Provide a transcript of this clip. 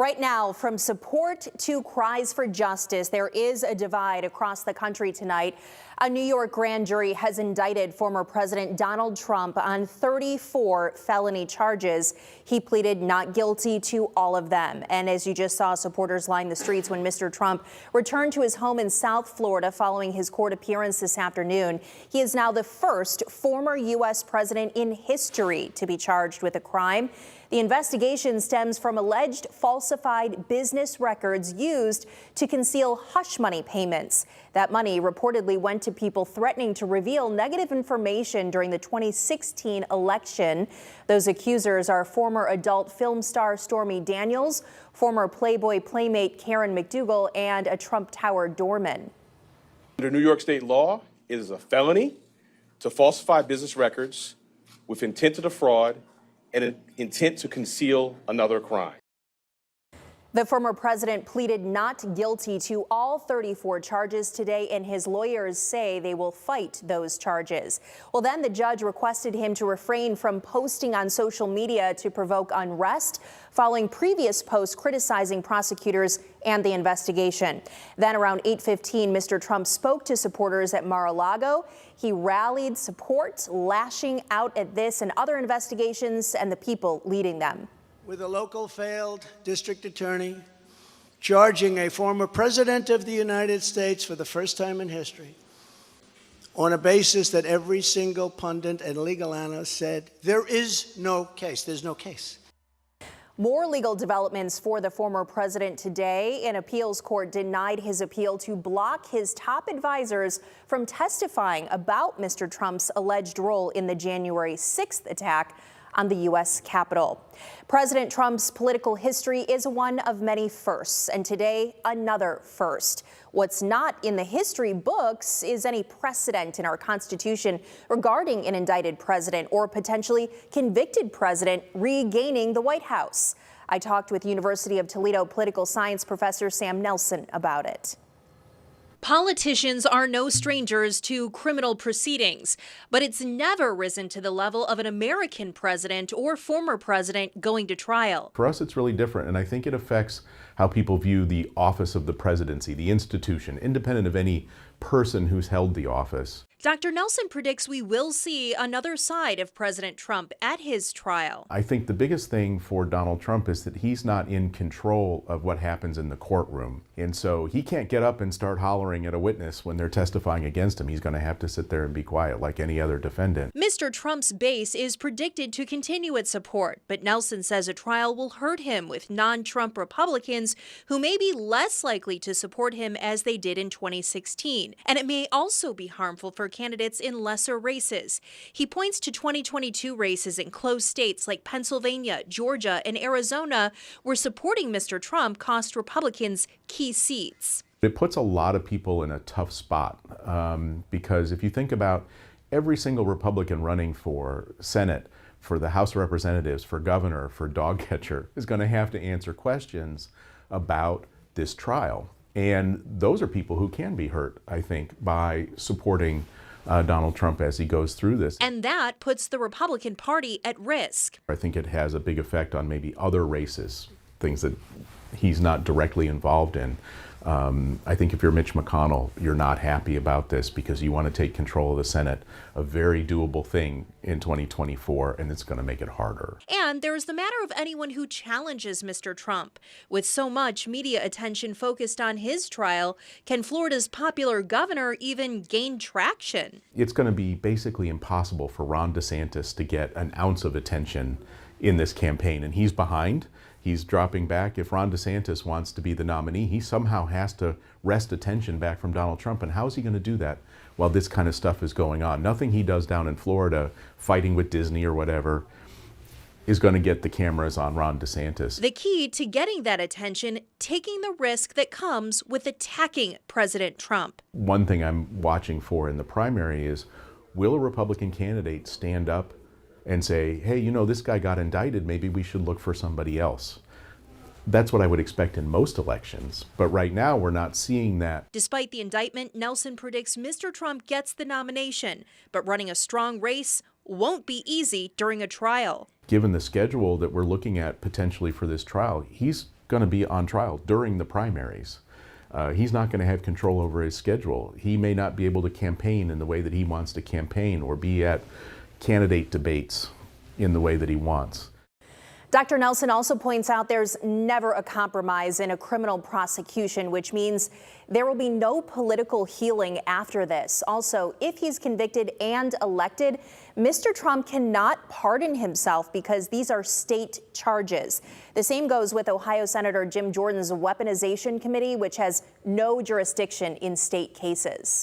Right now, from support to cries for justice, there is a divide across the country tonight. A New York grand jury has indicted former President Donald Trump on 34 felony charges. He pleaded not guilty to all of them. And as you just saw, supporters lined the streets when Mr. Trump returned to his home in South Florida following his court appearance this afternoon. He is now the first former U.S. president in history to be charged with a crime. The investigation stems from alleged falsified business records used to conceal hush money payments. That money reportedly went to people threatening to reveal negative information during the 2016 election. Those accusers are former adult film star Stormy Daniels, former Playboy playmate Karen McDougal, and a Trump Tower doorman. Under New York state law, it is a felony to falsify business records with intent to defraud and an intent to conceal another crime. The former president pleaded not guilty to all 34 charges today, and his lawyers say they will fight those charges. Well, then the judge requested him to refrain from posting on social media to provoke unrest following previous posts criticizing prosecutors and the investigation. Then around 8:15, Mr. Trump spoke to supporters at Mar-a-Lago. He rallied support, lashing out at this and other investigations and the people leading them. With a local failed district attorney charging a former president of the United States for the first time in history on a basis that every single pundit and legal analyst said there is no case. There's no case. More legal developments for the former president today. An appeals court denied his appeal to block his top advisors from testifying about Mr. Trump's alleged role in the January 6th attack on the U.S. Capitol. President Trump's political history is one of many firsts, and today another first. What's not in the history books is any precedent in our Constitution regarding an indicted president or potentially convicted president regaining the White House. I talked with University of Toledo political science professor Sam Nelson about it. Politicians are no strangers to criminal proceedings, but it's never risen to the level of an American president or former president going to trial. For us, it's really different, and I think it affects how people view the office of the presidency, the institution, independent of any person who's held the office. Dr. Nelson predicts we will see another side of President Trump at his trial. I think the biggest thing for Donald Trump is that he's not in control of what happens in the courtroom. And so he can't get up and start hollering at a witness when they're testifying against him. He's going to have to sit there and be quiet like any other defendant. Mr. Trump's base is predicted to continue its support, but Nelson says a trial will hurt him with non-Trump Republicans who may be less likely to support him as they did in 2016. And it may also be harmful for candidates in lesser races. He points to 2022 races in close states like Pennsylvania, Georgia, and Arizona, where supporting Mr. Trump cost Republicans key seats. It puts a lot of people in a tough spot because if you think about every single Republican running for Senate, for the House of Representatives, for governor, for dog catcher, is going to have to answer questions about this trial. And those are people who can be hurt, I think, by supporting Donald Trump as he goes through this. And that puts the Republican Party at risk. I think it has a big effect on maybe other races, things that he's not directly involved in. I think if you're Mitch McConnell, you're not happy about this because you want to take control of the Senate, a very doable thing in 2024, and it's going to make it harder. And there's the matter of anyone who challenges Mr. Trump. With so much media attention focused on his trial, can Florida's popular governor even gain traction? It's going to be basically impossible for Ron DeSantis to get an ounce of attention in this campaign, and he's behind. He's dropping back. If Ron DeSantis wants to be the nominee, he somehow has to wrest attention back from Donald Trump. And how is he going to do that while this kind of stuff is going on? Nothing he does down in Florida, fighting with Disney or whatever, is going to get the cameras on Ron DeSantis. The key to getting that attention, taking the risk that comes with attacking President Trump. One thing I'm watching for in the primary is, will a Republican candidate stand up and say, hey, you know, this guy got indicted, maybe we should look for somebody else? That's what I would expect in most elections. But right now, we're not seeing that. Despite the indictment, Nelson predicts Mr. Trump gets the nomination, but running a strong race won't be easy during a trial. Given the schedule that we're looking at potentially for this trial, he's going to be on trial during the primaries. He's not going to have control over his schedule. He may not be able to campaign in the way that he wants to campaign or be at candidate debates in the way that he wants. Dr. Nelson also points out there's never a compromise in a criminal prosecution, which means there will be no political healing after this. Also, if he's convicted and elected, Mr. Trump cannot pardon himself because these are state charges. The same goes with Ohio Senator Jim Jordan's weaponization committee, which has no jurisdiction in state cases.